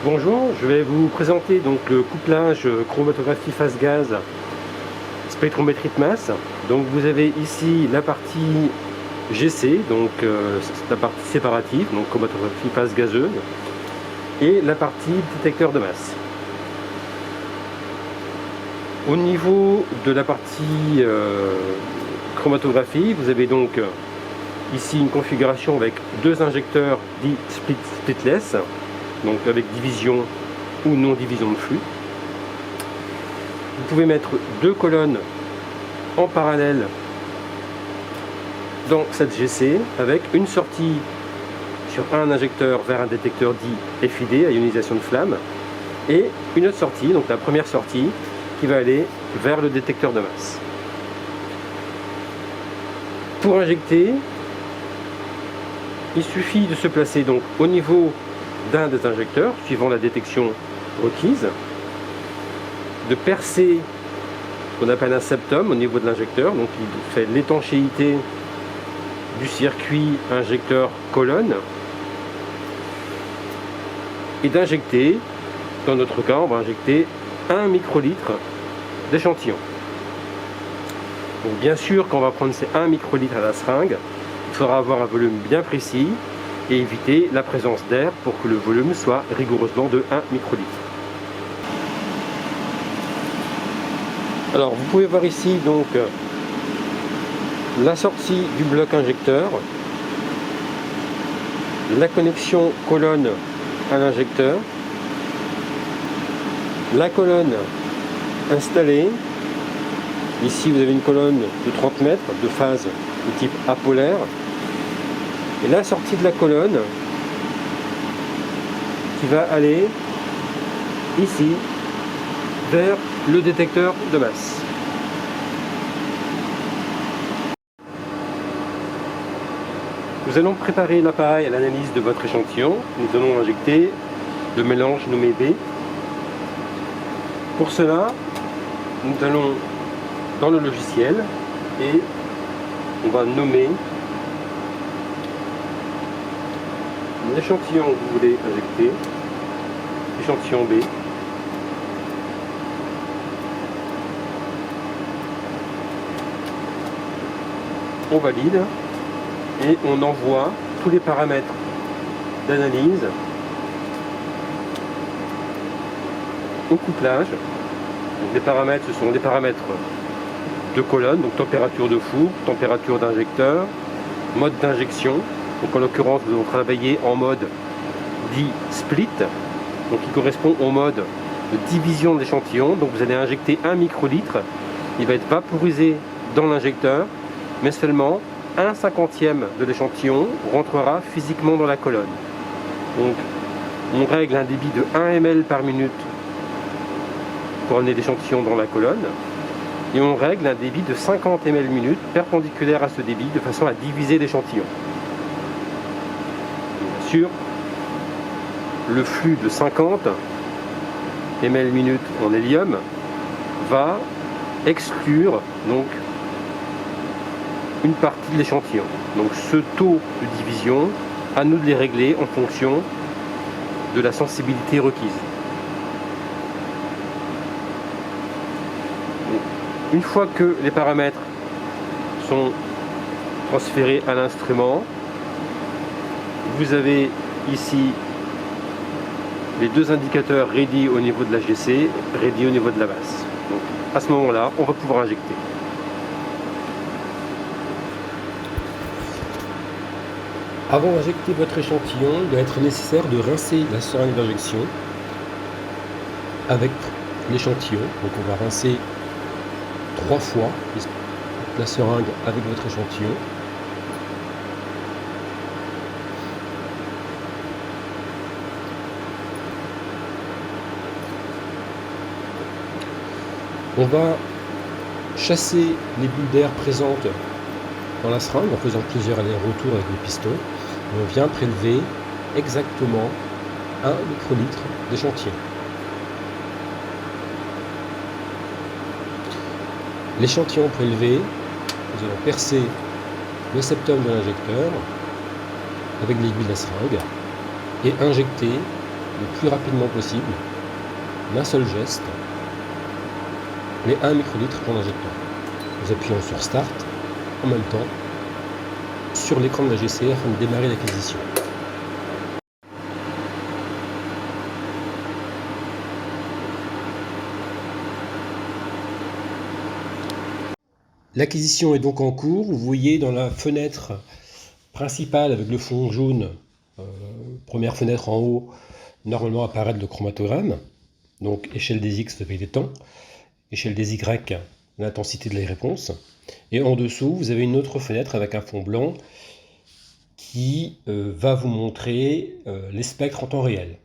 Bonjour, je vais vous présenter donc le couplage chromatographie phase gaz spectrométrie de masse. Donc vous avez ici la partie GC, donc c'est la partie séparative, donc chromatographie phase gazeuse, et la partie détecteur de masse. Au niveau de la partie chromatographie, vous avez donc ici une configuration avec deux injecteurs dits splitless, donc avec division ou non division de flux. Vous pouvez mettre deux colonnes en parallèle dans cette GC avec une sortie sur un injecteur vers un détecteur dit FID, à ionisation de flamme, et une autre sortie, donc la première sortie, qui va aller vers le détecteur de masse. Pour injecter, il suffit de se placer donc au niveau d'un des injecteurs, suivant la détection requise, de percer ce qu'on appelle un septum au niveau de l'injecteur, donc il fait l'étanchéité du circuit injecteur-colonne, et d'injecter, dans notre cas, on va injecter 1 microlitre d'échantillon. Donc bien sûr, quand on va prendre ces 1 microlitre à la seringue, il faudra avoir un volume bien précis et éviter la présence d'air pour que le volume soit rigoureusement de 1 microlitre. Alors vous pouvez voir ici donc la sortie du bloc injecteur, la connexion colonne à l'injecteur, la colonne installée. Ici vous avez une colonne de 30 mètres de phase de type apolaire, et la sortie de la colonne qui va aller ici vers le détecteur de masse. Nous allons préparer l'appareil à l'analyse de votre échantillon. Nous allons injecter le mélange nommé B. Pour cela, nous allons dans le logiciel et on va nommer l'échantillon que vous voulez injecter, échantillon B. On valide et on envoie tous les paramètres d'analyse au couplage. Donc, les paramètres, ce sont des paramètres de colonne, donc température de four, température d'injecteur, mode d'injection. Donc en l'occurrence, nous allons travailler en mode dit split, donc qui correspond au mode de division de l'échantillon. Donc vous allez injecter 1 microlitre, il va être vaporisé dans l'injecteur, mais seulement 1/50e de l'échantillon rentrera physiquement dans la colonne. Donc on règle un débit de 1 ml par minute pour amener l'échantillon dans la colonne, et on règle un débit de 50 ml minute perpendiculaire à ce débit de façon à diviser l'échantillon. Bien sûr, le flux de 50 ml minute en hélium va exclure donc une partie de l'échantillon. Donc ce taux de division, à nous de les régler en fonction de la sensibilité requise. Une fois que les paramètres sont transférés à l'instrument, vous avez ici les deux indicateurs ready au niveau de la GC, ready au niveau de la masse. Donc à ce moment-là, on va pouvoir injecter. Avant d'injecter votre échantillon, il va être nécessaire de rincer la seringue d'injection avec l'échantillon. Donc on va rincer 3 fois la seringue avec votre échantillon. On va chasser les bulles d'air présentes dans la seringue en faisant plusieurs allers-retours avec le piston. Et on vient prélever exactement 1 microlitre d'échantillon. L'échantillon prélevé, nous allons percer le septum de l'injecteur avec l'aiguille de la seringue et injecter le plus rapidement possible, d'un seul geste, les 1 microlitre pour l'injecteur. Nous appuyons sur Start en même temps sur l'écran de la GC afin de démarrer l'acquisition. L'acquisition est donc en cours. Vous voyez dans la fenêtre principale avec le fond jaune, première fenêtre en haut, normalement apparaître le chromatogramme, donc échelle des X, le pays des temps, échelle des Y, l'intensité de la réponse, et en dessous vous avez une autre fenêtre avec un fond blanc qui va vous montrer les spectres en temps réel.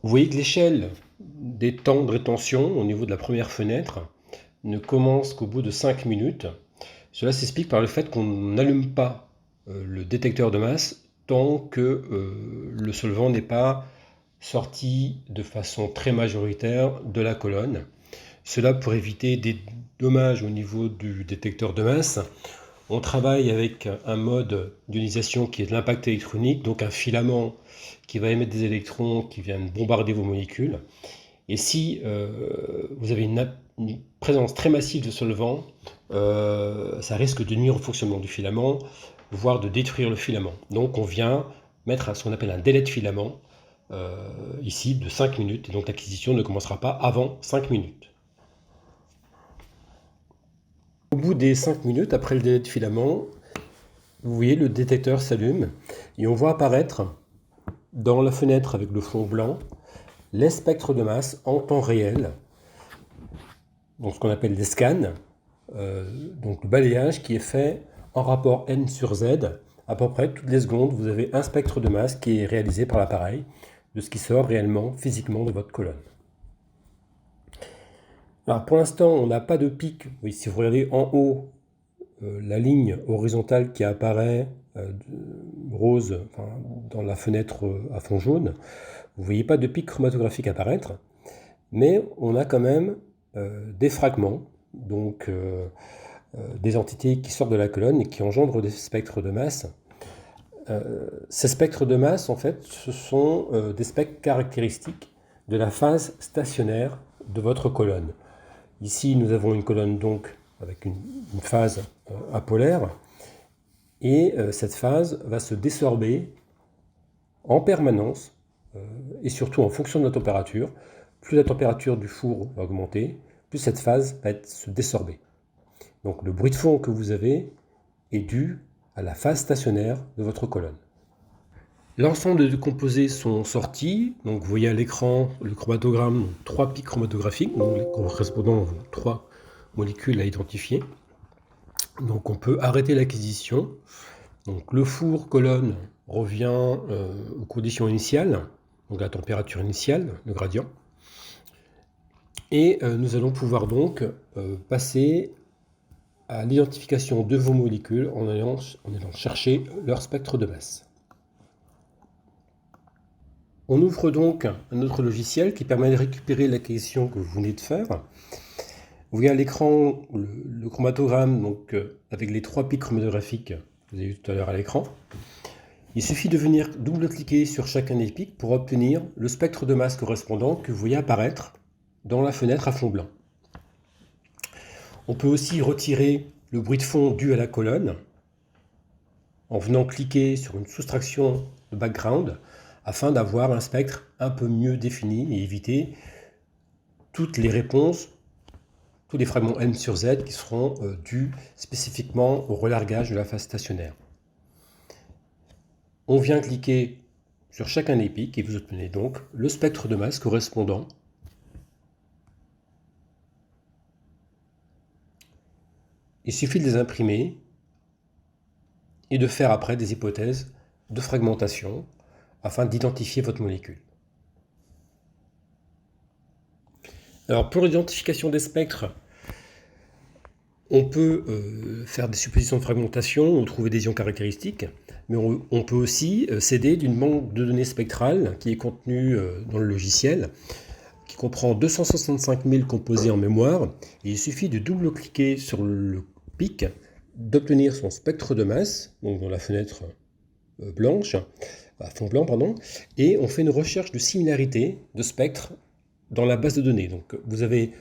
Vous voyez que l'échelle des temps de rétention au niveau de la première fenêtre ne commence qu'au bout de 5 minutes. Cela s'explique par le fait qu'on n'allume pas le détecteur de masse tant que le solvant n'est pas sorti de façon très majoritaire de la colonne. Cela pour éviter des dommages au niveau du détecteur de masse. On travaille avec un mode d'ionisation qui est de l'impact électronique, donc un filament qui va émettre des électrons qui viennent bombarder vos molécules. Et si vous avez une présence très massive de solvant, ça risque de nuire au fonctionnement du filament, voire de détruire le filament. Donc on vient mettre ce qu'on appelle un délai de filament, ici de 5 minutes, et donc l'acquisition ne commencera pas avant 5 minutes. Au bout des 5 minutes, après le délai de filament, vous voyez le détecteur s'allume et on voit apparaître dans la fenêtre avec le fond blanc les spectres de masse en temps réel, donc ce qu'on appelle des scans, donc le balayage qui est fait en rapport n sur z. À peu près toutes les secondes, vous avez un spectre de masse qui est réalisé par l'appareil de ce qui sort réellement, physiquement de votre colonne. Alors pour l'instant, on n'a pas de pic. Oui, si vous regardez en haut, la ligne horizontale qui apparaît rose dans la fenêtre à fond jaune, vous ne voyez pas de pic chromatographique apparaître, mais on a quand même des fragments, donc des entités qui sortent de la colonne et qui engendrent des spectres de masse. Ces spectres de masse, en fait, ce sont des spectres caractéristiques de la phase stationnaire de votre colonne. Ici, nous avons une colonne donc avec une phase apolaire, et cette phase va se désorber en permanence, et surtout en fonction de la température. Plus la température du four va augmenter, plus cette phase va se désorber. Donc le bruit de fond que vous avez est dû à la phase stationnaire de votre colonne. L'ensemble des composés sont sortis, donc vous voyez à l'écran le chromatogramme, 3 pics chromatographiques, donc correspondant aux 3 molécules à identifier. Donc on peut arrêter l'acquisition. Donc le four colonne revient aux conditions initiales, donc à la température initiale, le gradient. Et nous allons pouvoir donc passer à l'identification de vos molécules en allant chercher leur spectre de masse. On ouvre donc un autre logiciel qui permet de récupérer l'acquisition que vous venez de faire. Vous voyez à l'écran le chromatogramme donc, avec les 3 pics chromatographiques que vous avez vu tout à l'heure à l'écran. Il suffit de venir double-cliquer sur chacun des pics pour obtenir le spectre de masse correspondant que vous voyez apparaître dans la fenêtre à fond blanc. On peut aussi retirer le bruit de fond dû à la colonne en venant cliquer sur une soustraction de background afin d'avoir un spectre un peu mieux défini et éviter toutes les réponses, tous les fragments n sur z qui seront dus spécifiquement au relargage de la phase stationnaire. On vient cliquer sur chacun des pics et vous obtenez donc le spectre de masse correspondant Il suffit de les imprimer et de faire après des hypothèses de fragmentation afin d'identifier votre molécule. Alors pour l'identification des spectres, on peut faire des suppositions de fragmentation ou trouver des ions caractéristiques, mais on peut aussi s'aider d'une banque de données spectrales qui est contenue dans le logiciel, qui comprend 265 000 composés en mémoire, et il suffit de double-cliquer sur le pic, d'obtenir son spectre de masse, donc dans la fenêtre blanche, à fond blanc, pardon, et on fait une recherche de similarité de spectres dans la base de données. Donc vous avez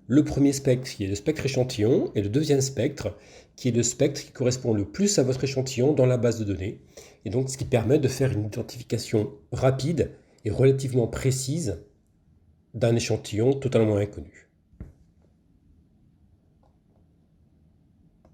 le premier spectre qui est le spectre échantillon et le deuxième spectre qui est le spectre qui correspond le plus à votre échantillon dans la base de données. Et donc ce qui permet de faire une identification rapide et relativement précise d'un échantillon totalement inconnu.